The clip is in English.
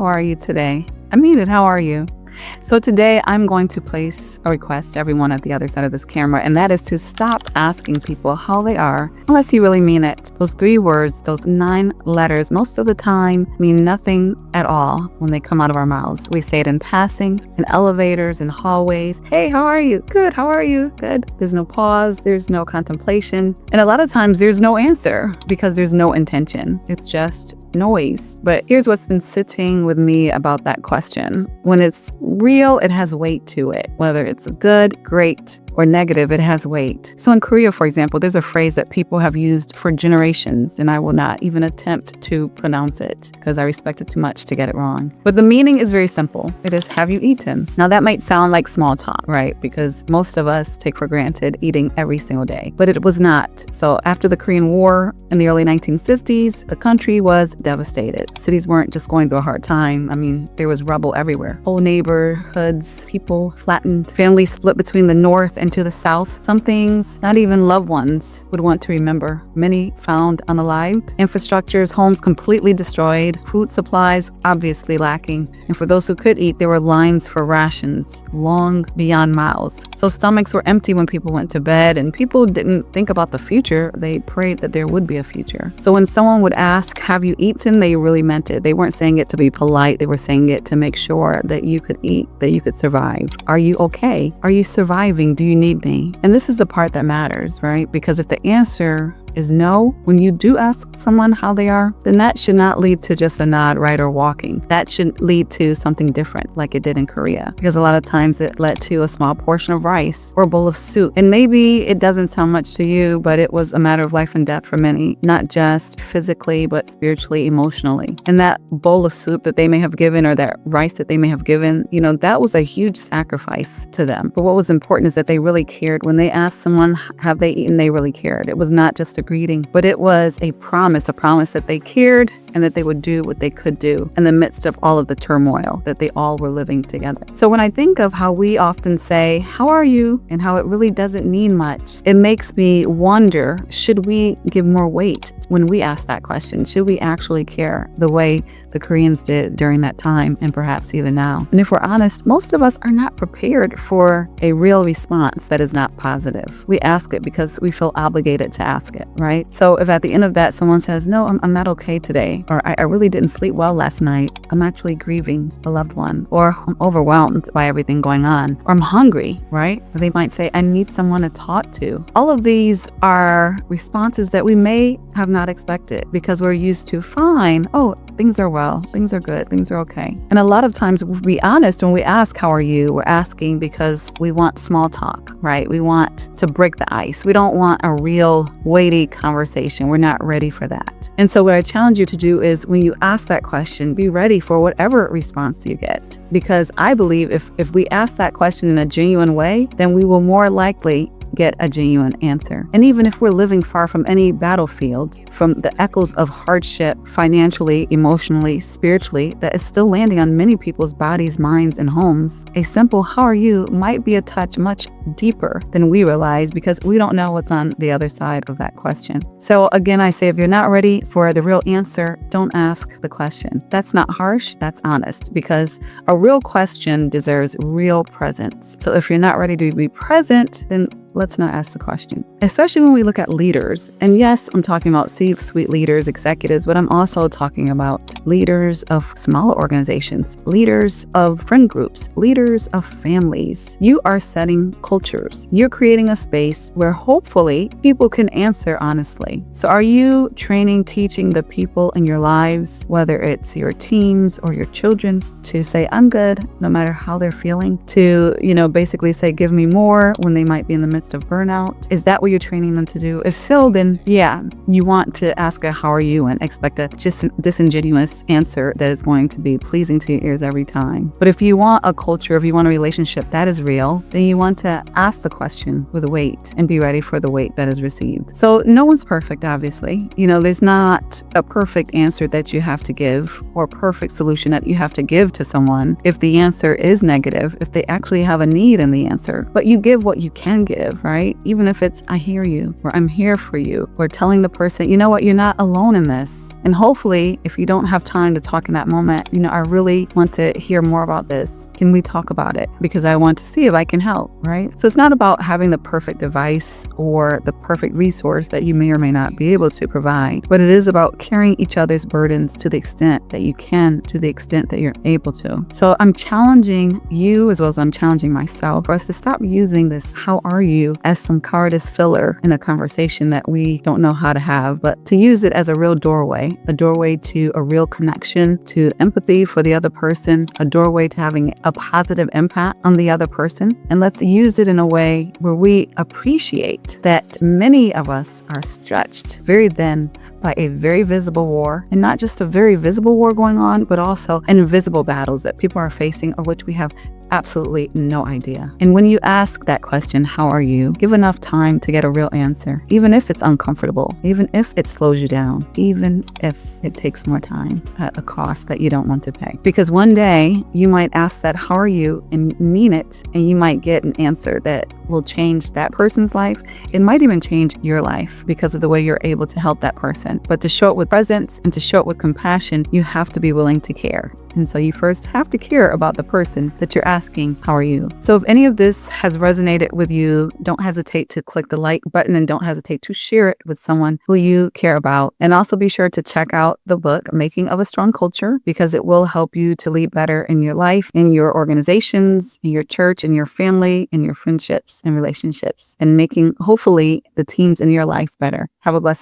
How are you today? I mean it. How are you? So today I'm going to place a request to everyone at the other side of this camera, and that is to stop asking people how they are unless you really mean it. Those 3 words, those 9 letters, most of the time mean nothing at all when they come out of our mouths. We say it in passing, in elevators, in hallways. Hey, how are you? Good. How are you? Good. There's no pause. There's no contemplation. And a lot of times there's no answer because there's no intention. It's just noise. But here's what's been sitting with me about that question. When it's real, it has weight to it. Whether it's good, great, or negative, it has weight. So in Korea, for example, there's a phrase that people have used for generations, and I will not even attempt to pronounce it because I respect it too much to get it wrong. But the meaning is very simple. It is, have you eaten? Now that might sound like small talk, right? Because most of us take for granted eating every single day, but it was not. So after the Korean War in the early 1950s, the country was devastated. Cities weren't just going through a hard time. I mean, there was rubble everywhere. Whole neighborhoods, people flattened, families split between the north and to the south. Some things not even loved ones would want to remember. Many found unalived. Infrastructures, homes completely destroyed. Food supplies obviously lacking. And for those who could eat, there were lines for rations long beyond miles. So stomachs were empty when people went to bed, and people didn't think about the future. They prayed that there would be a future. So when someone would ask, have you eaten? They really meant it. They weren't saying it to be polite. They were saying it to make sure that you could eat, that you could survive. Are you okay? Are you surviving? Do you need me? And this is the part that matters, right? Because if the answer is no, when you do ask someone how they are, then that should not lead to just a nod, right, or walking. That should lead to something different like it did in Korea. Because a lot of times it led to a small portion of rice or a bowl of soup. And maybe it doesn't sound much to you, but it was a matter of life and death for many, not just physically, but spiritually, emotionally. And that bowl of soup that they may have given, or that rice that they may have given, that was a huge sacrifice to them. But what was important is that they really cared. When they asked someone, have they eaten, they really cared. It was not just a greeting, but it was a promise that they cared and that they would do what they could do in the midst of all of the turmoil that they all were living together. So when I think of how we often say, how are you? And how it really doesn't mean much, it makes me wonder, should we give more weight when we ask that question? Should we actually care the way the Koreans did during that time, and perhaps even now? And if we're honest, most of us are not prepared for a real response that is not positive. We ask it because we feel obligated to ask it, right? So if at the end of that someone says, no, I'm not okay today, or I really didn't sleep well last night, I'm actually grieving a loved one, or I'm overwhelmed by everything going on, or I'm hungry, right? Or they might say, I need someone to talk to. All of these are responses that we may have not expected because we're used to, fine, oh, things are well, things are good, things are okay. And a lot of times, to be honest, when we ask, how are you, we're asking because we want small talk, right? We want to break the ice. We don't want a real weighty conversation. We're not ready for that. And so what I challenge you to do is, when you ask that question, be ready for whatever response you get. Because I believe if we ask that question in a genuine way, then we will more likely get a genuine answer. And even if we're living far from any battlefield, from the echoes of hardship, financially, emotionally, spiritually, that is still landing on many people's bodies, minds, and homes, a simple how are you might be a touch much deeper than we realize, because we don't know what's on the other side of that question. So again, I say, if you're not ready for the real answer, don't ask the question. That's not harsh, that's honest, because a real question deserves real presence. So if you're not ready to be present, then let's not ask the question. Especially when we look at leaders. And yes, I'm talking about C-suite leaders, executives, but I'm also talking about leaders of smaller organizations, leaders of friend groups, leaders of families. You are setting cultures. You're creating a space where hopefully people can answer honestly. So are you training, teaching the people in your lives, whether it's your teams or your children, to say, I'm good, no matter how they're feeling? To, basically say, give me more when they might be in the midst of burnout? Is that what you're training them to do? If so, then yeah, you want to ask a how are you and expect a just disingenuous answer that is going to be pleasing to your ears every time. But if you want a culture, if you want a relationship that is real, then you want to ask the question with weight and be ready for the weight that is received. So no one's perfect, obviously. There's not a perfect answer that you have to give, or a perfect solution that you have to give to someone if the answer is negative, if they actually have a need in the answer. But you give what you can give, right? Even if it's, I hear you, or I'm here for you, or telling the person, you know what, you're not alone in this. And hopefully, if you don't have time to talk in that moment, I really want to hear more about this. Can we talk about it? Because I want to see if I can help, right? So it's not about having the perfect device or the perfect resource that you may or may not be able to provide, but it is about carrying each other's burdens to the extent that you can, to the extent that you're able to. So I'm challenging you, as well as I'm challenging myself, for us to stop using this "how are you" as some cowardice filler in a conversation that we don't know how to have, but to use it as a real doorway, a doorway to a real connection, to empathy for the other person, a doorway to having a positive impact on the other person. And let's use it in a way where we appreciate that many of us are stretched very thin by a very visible war, and not just a very visible war going on, but also invisible battles that people are facing, of which we have absolutely no idea. And when you ask that question, "how are you?" give enough time to get a real answer, even if it's uncomfortable, even if it slows you down, even if it takes more time at a cost that you don't want to pay. Because one day you might ask that "how are you?" and mean it, and you might get an answer that will change that person's life. It might even change your life because of the way you're able to help that person. But to show it with presence and to show it with compassion, you have to be willing to care. And so you first have to care about the person that you're asking, "how are you?" So if any of this has resonated with you, don't hesitate to click the like button, and don't hesitate to share it with someone who you care about. And also be sure to check out the book, Making of a Strong Culture, because it will help you to lead better in your life, in your organizations, in your church, in your family, in your friendships and relationships, and making, hopefully, the teams in your life better. Have a blessed day.